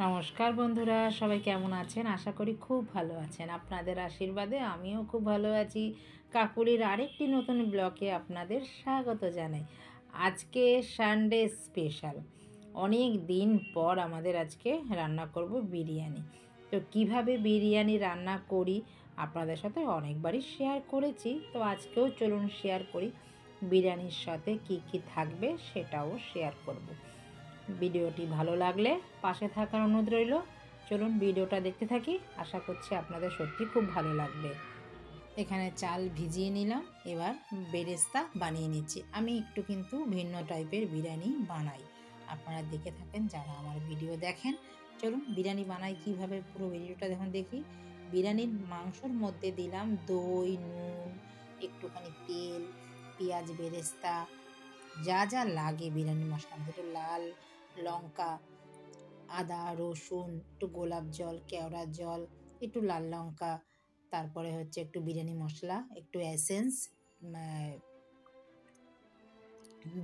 নমস্কার বন্ধুরা, সবাই কেমন আছেন? আশা করি খুব ভালো আছেন। আপনাদের আশীর্বাদে আমিও খুব ভালো আছি। কাকুলির আরেকটি নতুন ব্লগে আপনাদের স্বাগত জানাই। আজকে সানডে স্পেশাল, অনেক দিন পর আমাদের আজকে রান্না করব বিরিয়ানি। তো কিভাবে বিরিয়ানি রান্না করি আপনাদের সাথে অনেকবারই শেয়ার করেছি, তো আজকেও চলুন শেয়ার করি। বিরিয়ানির সাথে কি কি থাকবে সেটাও শেয়ার করব। ভিডিওটি ভালো লাগলে পাশে থাকার অনুরোধ রইল। চলুন ভিডিওটা দেখতে থাকি, আশা করছি আপনাদের সত্যি খুব ভালো লাগবে। এখানে চাল ভিজিয়ে নিলাম, এবার বেরেস্তা বানিয়ে নিচ্ছি। আমি একটু কিন্তু ভিন্ন টাইপের বিরিয়ানি বানাই, আপনারা দেখে থাকেন যারা আমার ভিডিও দেখেন। চলুন বিরিয়ানি বানাই কিভাবে, পুরো ভিডিওটা দেখুন। দেখি বিরিয়ানির মাংসর মধ্যে দিলাম দই, নুন, একটুখানি তেল, পেঁয়াজ, বেরেস্তা, যা যা লাগে বিরিয়ানি মশলা, একটু লাল লঙ্কা, আদা, রসুন, একটু গোলাপ জল, কেওড়া জল, একটু লাল লঙ্কা, তারপরে হচ্ছে একটু বিরিয়ানি মশলা, একটু এসেন্স,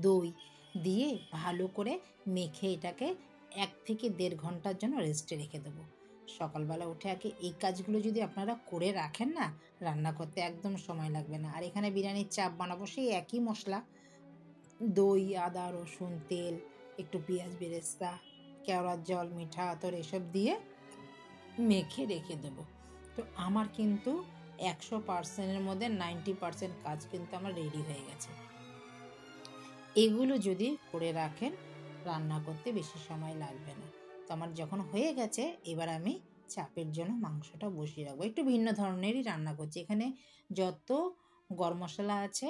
দই দিয়ে ভালো করে মেখে এটাকে 1 থেকে 1.5 ঘন্টার জন্য রেস্টে রেখে দেবো। সকালবেলা উঠে আগে এই কাজগুলো যদি আপনারা করে রাখেন না, রান্না করতে একদম সময় লাগবে না। আর এখানে বিরিয়ানির চাপ বানাবো, সেই একই মশলা, দই, আদা, রসুন, তেল, একটু পেঁয়াজ, বেরেস্তা, কেওড়ার জল, মিঠা আতর এসব দিয়ে মেখে রেখে দেবো। তো আমার কিন্তু 100%-এর মধ্যে 90% কাজ কিন্তু আমার রেডি হয়ে গেছে। এগুলো যদি করে রাখেন রান্না করতে বেশি সময় লাগবে না। তো আমার যখন হয়ে গেছে, এবার আমি চাপের জন্য মাংসটা বসিয়ে রাখবো। একটু ভিন্ন ধরনেরই রান্না করছি। এখানে যত গরম মশলা আছে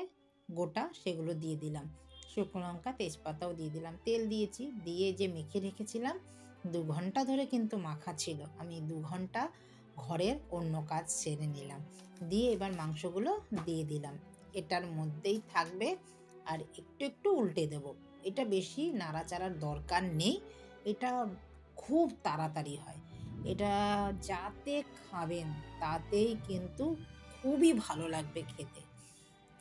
গোটা সেগুলো দিয়ে দিলাম, শুকনো লঙ্কা, তেজপাতাও দিয়ে দিলাম, তেল দিয়েছি, দিয়ে যে মেখে রেখেছিলাম 2 ঘন্টা ধরে কিন্তু মাখা ছিল, আমি 2 ঘন্টা ঘরের অন্য কাজ সেরে নিলাম, দিয়ে এবার মাংসগুলো দিয়ে দিলাম। এটার মধ্যেই থাকবে আর একটু একটু উল্টে দেব। এটা বেশি নাড়াচাড়ার দরকার নেই, এটা খুব তাড়াতাড়ি হয়। এটা যাতে খাবেন তাতেই কিন্তু খুবই ভালো লাগবে খেতে।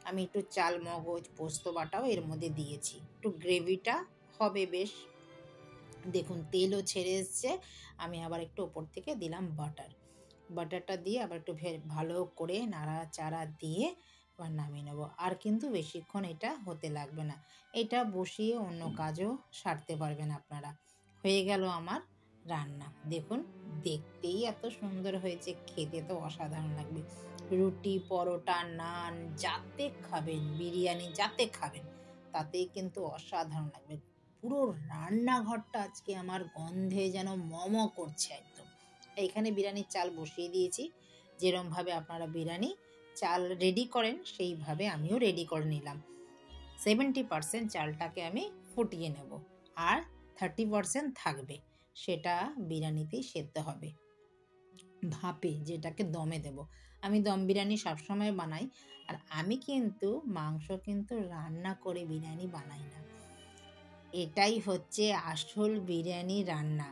আমি একটু চাল, মগজ, পোস্ত বাটাও এর মধ্যে দিয়েছি, একটু গ্রেভিটা হবে বেশ। দেখুন তেলও ছেড়ে এসছে। আমি আবার একটু ওপর থেকে দিলাম বাটারটা দিয়ে আবার একটু ভালো করে নাড়াচাড়া দিয়ে এবার নামিয়ে নেবো। আর কিন্তু বেশিক্ষণ এটা হতে লাগবে না, এটা বসিয়ে অন্য কাজও সারতে পারবেন আপনারা। হয়ে গেল আমার রান্না। দেখুন দেখতেই এত সুন্দর হয়েছে, খেতে তো অসাধারণ লাগবে। রুটি, পরোটা, নান যাতে খাবেন, বিরিয়ানি যাতে খাবেন তাতেই কিন্তু অসাধারণ লাগবে। পুরো রান্নাঘরটা আজকে আমার গন্ধে যেন মম করছে একদম। এইখানে বিরিয়ানির চাল বসিয়ে দিয়েছি। যেরমভাবে আপনারা বিরিয়ানি চাল রেডি করেন সেইভাবে আমিও রেডি করে নিলাম। 70% চালটাকে আমি ফুটিয়ে নেব, আর 30% থাকবে, সেটা বিরিয়ানিতেই সেদ্ধ হবে ভাপে, যেটাকে দমে দেব। আমি দম বিরিয়ানি সবসময় বানাই, আর আমি কিন্তু মাংস কিন্তু রান্না করে বিরিয়ানি বানাই না। এটাই হচ্ছে আসল বিরিয়ানি রান্না।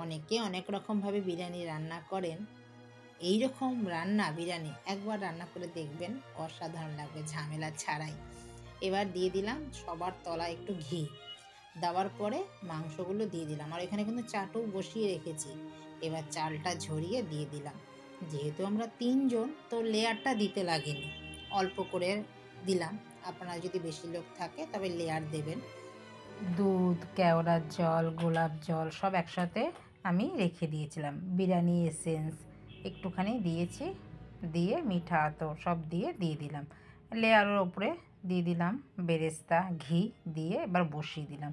অনেকে অনেক রকমভাবে বিরিয়ানি রান্না করেন, এই রকম রান্না বিরিয়ানি একবার রান্না করে দেখবেন, অসাধারণ লাগবে ঝামেলা ছাড়াই। এবার দিয়ে দিলাম সবার তলায় একটু ঘি, দেওয়ার পরে মাংসগুলো দিয়ে দিলাম। আর এখানে কিন্তু চাটও বসিয়ে রেখেছি, এবার চালটা ঝরিয়ে দিয়ে দিলাম। যেহেতু আমরা 3 জন, তো লেয়ারটা দিতে লাগেনি, অল্প করে দিলাম। আপনারা যদি বেশি লোক থাকে তবে লেয়ার দেবেন। দুধ, কেওড়ার জল, গোলাপ জল সব একসাথে আমি রেখে দিয়েছিলাম, বিরিয়ানি এসেন্স একটুখানি দিয়েছি, দিয়ে মিঠা আতর সব দিয়ে দিলাম। লেয়ারের ওপরে দিয়ে দিলাম বেরেস্তা, ঘি দিয়ে এবার বসিয়ে দিলাম।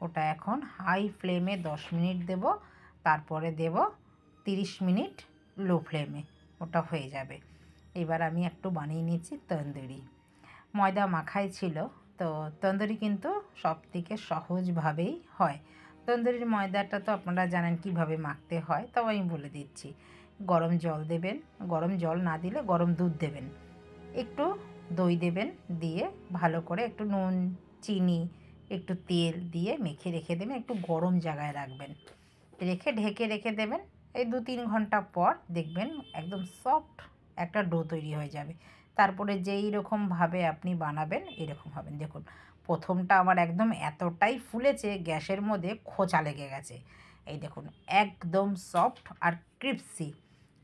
ওটা এখন হাই ফ্লেমে 10 মিনিট দেব, তারপরে দেব 30 মিনিট লো ফ্লেমে, ওটা হয়ে যাবে। এবার আমি একটু বানিয়ে নিয়েছি তন্দুরি, ময়দা মাখাই ছিল। তো তন্দুরি কিন্তু সবথেকে সহজভাবেই হয়। তন্দুরির ময়দাটা তো আপনারা জানেন কিভাবে মাখতে হয়, তাও আমি বলে দিচ্ছি। গরম জল দেবেন, গরম জল না দিলে গরম দুধ দেবেন, একটু দই দেবেন, দিয়ে ভালো করে একটু নুন, চিনি, একটু তেল দিয়ে মেখে রেখে দেবেন, একটু গরম জায়গায় রাখবেন, রেখে ঢেকে রেখে দেবেন। এই 2-3 ঘন্টা পর দেখবেন একদম সফট একটা ডো তৈরি হয়ে যাবে। তারপরে যেই রকমভাবে আপনি বানাবেন এরকম হবেন। দেখুন প্রথমটা আমার একদম এতটাই ফুলেছে, গ্যাসের মধ্যে খোঁচা লেগে গেছে, এই দেখুন একদম সফট আর ক্রিপসি।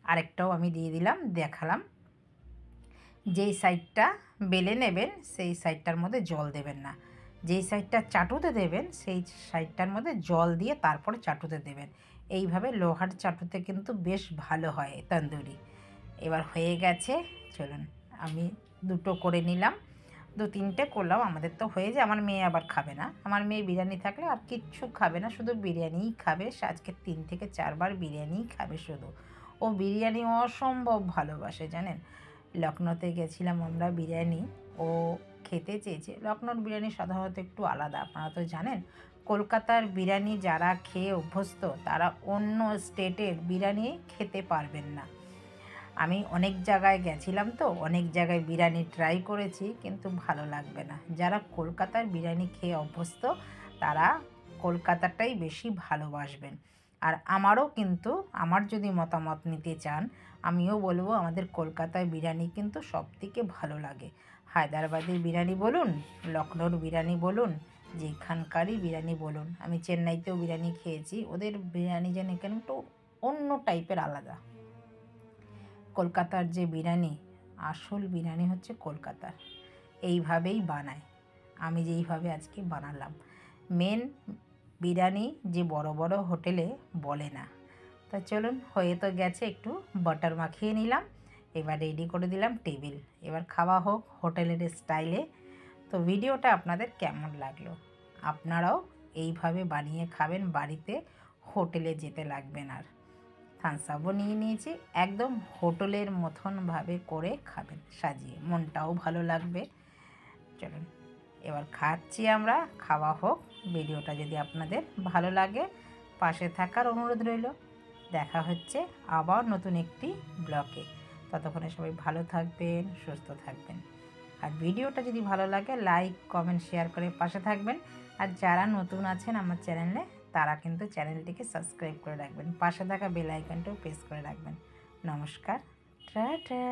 আরেকটাও আমি দিয়ে দিলাম, দেখালাম। যেই সাইডটা বেলে নেবেন সেই সাইডটার মধ্যে জল দেবেন না, যেই সাইডটা চাটুতে দেবেন সেই সাইডটার মধ্যে জল দিয়ে তারপরে চাটুতে দেবেন। এইভাবে লোহার চাটুতে কিন্তু বেশ ভালো হয় তন্দুরি। এবার হয়ে গেছে, চলুন আমি দুটো করে নিলাম, 2-3টে করলাম, আমাদের তো হয়ে যায়। আমার মেয়ে আবার খাবে না, আমার মেয়ে বিরিয়ানি থাকলে আর কিচ্ছু খাবে না, শুধু বিরিয়ানিই খাবে। সে আজকে 3 থেকে 4 বার বিরিয়ানিই খাবে শুধু। ও বিরিয়ানি অসম্ভব ভালোবাসে জানেন। লখনৌতে গেছিলাম আমরা, বিরিয়ানি ও খেতে চেয়েছে। লখনৌর বিরিয়ানি সাধারণত একটু আলাদা, আপনারা তো জানেন। কলকাতার বিরিয়ানি যারা খেয়ে অভ্যস্ত তারা অন্য স্টেটের বিরিয়ানি খেতে পারবেন না। আমি অনেক জায়গায় গেছিলাম, তো অনেক জায়গায় বিরিয়ানি ট্রাই করেছি, কিন্তু ভালো লাগবে না। যারা কলকাতার বিরিয়ানি খেয়ে অভ্যস্ত তারা কলকাতাটাই বেশি ভালোবাসবেন। আর আমারও কিন্তু, আমার যদি মতামত নিতে চান, আমিও বলবো আমাদের কলকাতায় বিরিয়ানি কিন্তু সবথেকে ভালো লাগে। হায়দ্রাবাদের বিরিয়ানি বলুন, লখনৌর বিরিয়ানি বলুন, যেখানকারই বিরিয়ানি বলুন। আমি চেন্নাইতেও বিরিয়ানি খেয়েছি, ওদের বিরিয়ানি যেন এখানে একটু অন্য টাইপের, আলাদা। কলকাতার যে বিরিয়ানি, আসল বিরিয়ানি হচ্ছে কলকাতার, এইভাবেই বানায়। আমি যেইভাবে আজকে বানালাম, মেন বিরিয়ানি যে বড় বড় হোটেলে বলে না। তা চলুন, হয়ে তো গেছে, একটু বাটার মাখিয়ে নিলাম, এবার রেডি করে দিলাম টেবিল। এবার খাওয়া হোক হোটেলের স্টাইলে। তো ভিডিওটা আপনাদের কেমন লাগলো? আপনারাও এইভাবে বানিয়ে খাবেন বাড়িতে, হোটেলে যেতে লাগবেন আর। থামস আপও নিয়ে নিয়েছি, একদম হোটেলের মতনভাবে করে খাবেন সাজিয়ে, মনটাও ভালো লাগবে। চলুন এবার খাচ্ছি আমরা, খাওয়া হোক। ভিডিওটা যদি আপনাদের ভালো লাগে পাশে থাকার অনুরোধ রইল। দেখা হচ্ছে আবার নতুন একটি ব্লগে। ততক্ষণে সবাই ভালো থাকবেন, সুস্থ থাকবেন। আর ভিডিওটা যদি ভালো লাগে লাইক কমেন্ট শেয়ার করে পাশে থাকবেন। আর যারা নতুন আছেন আমার চ্যানেলে তারা কিন্তু চ্যানেলটিকে সাবস্ক্রাইব করে রাখবেন, পাশে থাকা বেল আইকনটাও প্রেস করে রাখবেন। নমস্কার, টাটা।